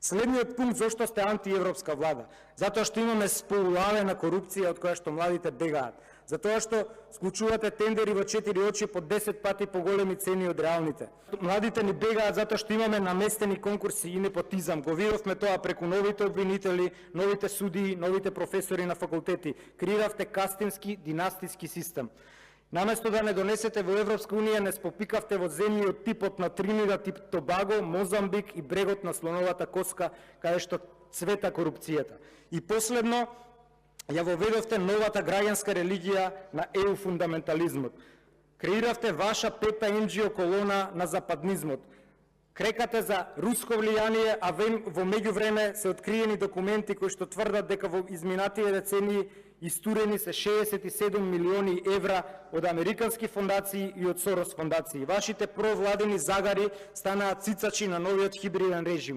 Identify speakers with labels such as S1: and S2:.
S1: Следниот пункт зошто сте антиевропска влада, затоа што имаме сполавена корупција од која што младите бегаат, затоа што склучувате тендери во 4 очи по 10 пати поголеми цени од реалните. Младите ни бегаат затоа што имаме наместени конкурси и непотизам. Го видовме тоа преку новите обвинители, новите судии, новите професори на факултети. Креиравте кастински, династиски систем. Наместо да не донесете во Европска Унија, не спопикавте во земји од типот на Тринидад и Тобаго, Мозамбик и брегот на Слоновата коска, каде што цвета корупцијата. И последно, ја воведовте новата граѓанска религија на ЕУ фундаментализмот. Креиравте ваша пета NGO колона на западнизмот. Крекате за руско влијание, а во меѓувреме се откриени документи кои што тврдат дека во изминатите децении истурени се 67 милиони евра од американски фондации и од Сорос фондации. Вашите провладени загари станаат цицачи на новиот хибриден режим.